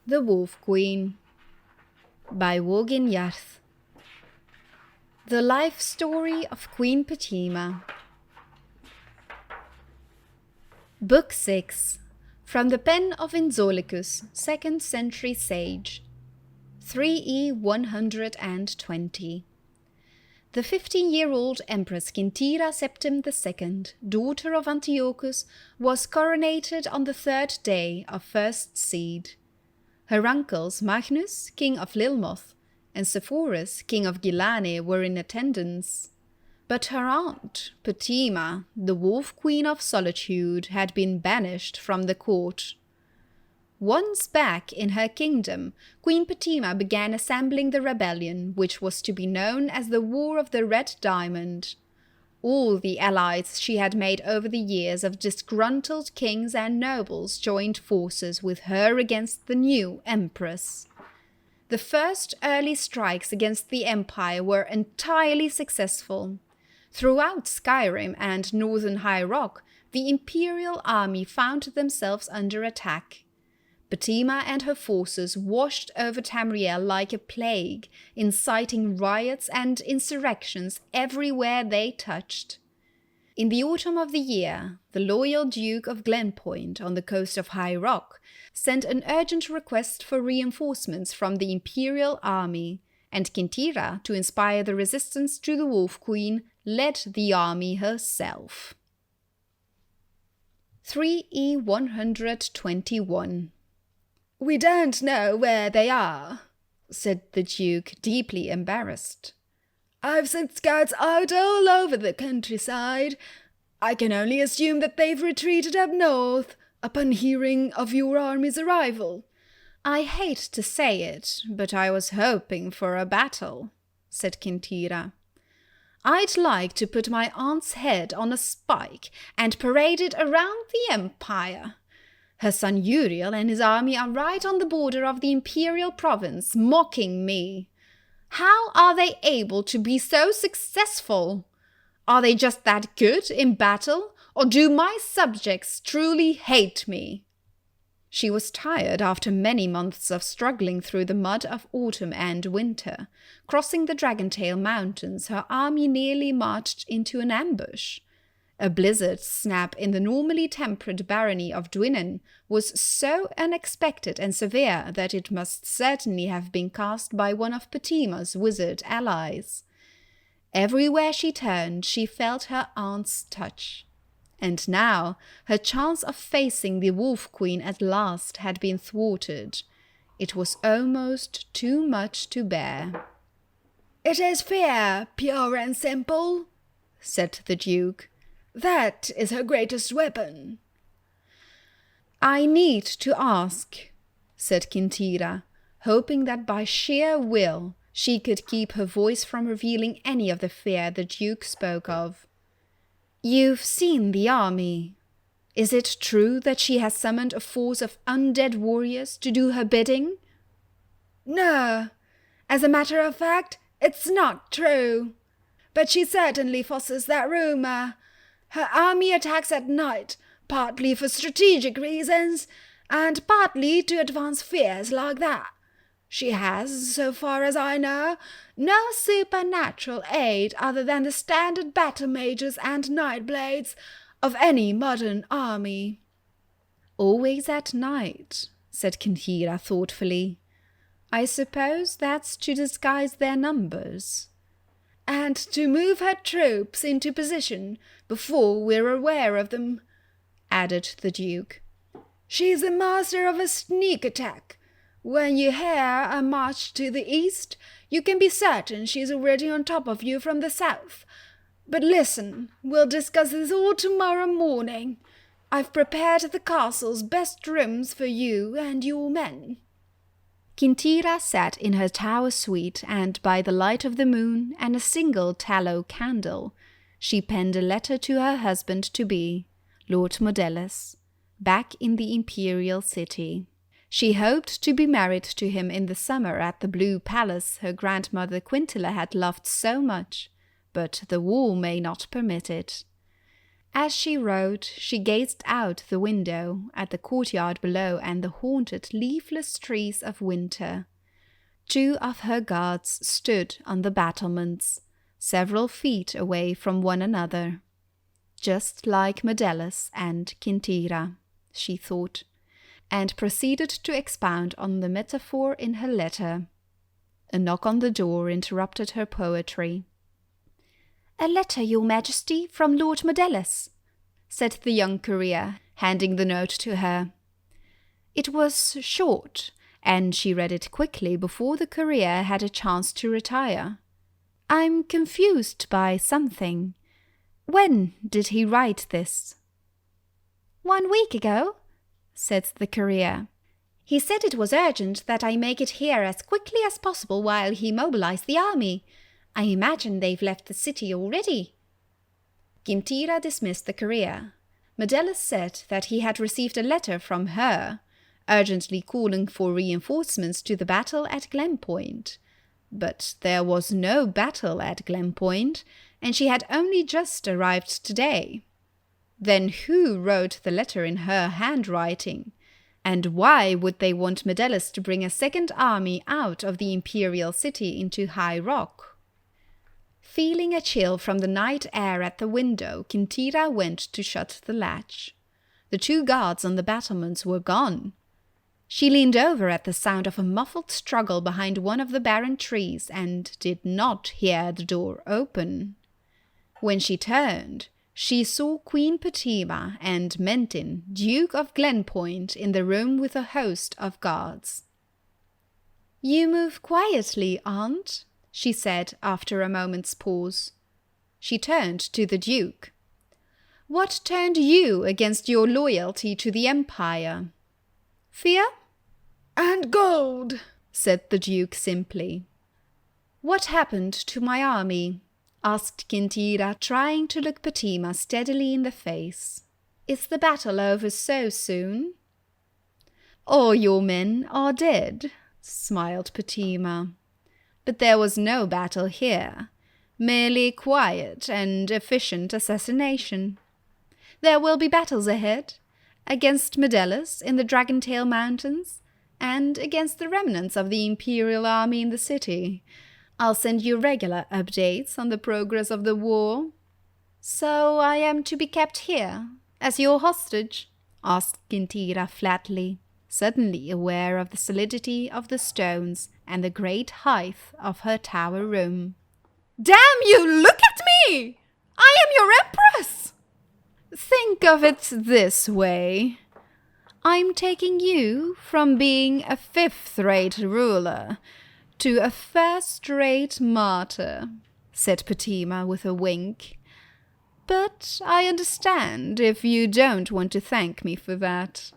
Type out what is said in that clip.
The Wolf Queen by Wogin Yarth. The Life Story of Queen Potema. Book 6. From the pen of Inzolicus, 2nd century sage. 3E 120. The 15-year-old Empress Quintira Septim II, daughter of Antiochus, was coronated on the 3rd day of first seed. Her uncles Magnus, king of Lilmoth, and Sepphoris, king of Gilane, were in attendance. But her aunt, Potema, the Wolf Queen of Solitude, had been banished from the court. Once back in her kingdom, Queen Potema began assembling the rebellion, which was to be known as the War of the Red Diamond. All the allies she had made over the years of disgruntled kings and nobles joined forces with her against the new empress. The first early strikes against the empire were entirely successful. Throughout Skyrim and northern High Rock, the imperial army found themselves under attack. Potema and her forces washed over Tamriel like a plague, inciting riots and insurrections everywhere they touched. In the autumn of the year, the loyal Duke of Glenpoint on the coast of High Rock sent an urgent request for reinforcements from the imperial army, and Quintira, to inspire the resistance to the Wolf Queen, led the army herself. 3E 121. "We don't know where they are," said the Duke, deeply embarrassed. "I've sent scouts out all over the countryside. I can only assume that they've retreated up north upon hearing of your army's arrival." "I hate to say it, but I was hoping for a battle," said Quintira. "I'd like to put my aunt's head on a spike and parade it around the empire. Her son Uriel and his army are right on the border of the imperial province, mocking me. How are they able to be so successful? Are they just that good in battle, or do my subjects truly hate me?" She was tired after many months of struggling through the mud of autumn and winter. Crossing the Dragontail Mountains, her army nearly marched into an ambush. A blizzard snap in the normally temperate barony of Yunnan was so unexpected and severe that it must certainly have been cast by one of Potema's wizard allies. Everywhere she turned, she felt her aunt's touch. And now, her chance of facing the Wolf Queen at last had been thwarted. It was almost too much to bear. "It is fear, pure and simple," said the Duke. "That is her greatest weapon." "I need to ask," said Quintira, hoping that by sheer will she could keep her voice from revealing any of the fear the Duke spoke of. "You've seen the army. Is it true that she has summoned a force of undead warriors to do her bidding?" "No. As a matter of fact, it's not true. But she certainly fosters that rumor. Her army attacks at night, partly for strategic reasons, and partly to advance fears like that. She has, so far as I know, no supernatural aid other than the standard battle mages and nightblades of any modern army." "Always at night," said Quintira thoughtfully. "I suppose that's to disguise their numbers." "And to move her troops into position before we're aware of them," added the Duke. "She's the master of a sneak attack. When you hear a march to the east, you can be certain she's already on top of you from the south. But listen, we'll discuss this all tomorrow morning. I've prepared the castle's best rooms for you and your men." Quintira sat in her tower suite, and by the light of the moon and a single tallow candle, she penned a letter to her husband-to-be, Lord Modellus, back in the imperial city. She hoped to be married to him in the summer at the Blue Palace her grandmother Quintilla had loved so much, but the war may not permit it. As she wrote, she gazed out the window at the courtyard below and the haunted, leafless trees of winter. 2 of her guards stood on the battlements, several feet away from one another. Just like Medelis and Kintira, she thought, and proceeded to expound on the metaphor in her letter. A knock on the door interrupted her poetry. "A letter, your Majesty, from Lord Medelis," said the young courier, handing the note to her. It was short, and she read it quickly before the courier had a chance to retire. "I'm confused by something. When did he write this?" "1 week ago," said the courier. "He said it was urgent that I make it here as quickly as possible while he mobilized the army. I imagine they've left the city already." Kintira dismissed the courier. Medelis said that he had received a letter from her, urgently calling for reinforcements to the battle at Glenpoint. But there was no battle at Glenpoint, and she had only just arrived today. Then who wrote the letter in her handwriting? And why would they want Medelis to bring a second army out of the imperial city into High Rock? Feeling a chill from the night air at the window, Kintira went to shut the latch. The 2 guards on the battlements were gone. She leaned over at the sound of a muffled struggle behind one of the barren trees and did not hear the door open. When she turned, she saw Queen Potema and Mentin, Duke of Glenpoint, in the room with a host of guards. "You move quietly, Aunt," she said after a moment's pause. She turned to the Duke. "What turned you against your loyalty to the Empire? Fear?" "And gold," said the Duke simply. "What happened to my army?" asked Kintira, trying to look Potema steadily in the face. "Is the battle over so soon?" "All your men are dead," smiled Potema. "But there was no battle here, merely quiet and efficient assassination. There will be battles ahead, against Medelis in the Dragontail Mountains, and against the remnants of the Imperial army in the city. I'll send you regular updates on the progress of the war." "So I am to be kept here, as your hostage?" asked Kintira flatly, suddenly aware of the solidity of the stones and the great height of her tower room. "Damn you, look at me! I am your empress!" "Think of it this way. I'm taking you from being a 5th-rate ruler to a 1st-rate martyr," said Potema with a wink. "But I understand if you don't want to thank me for that."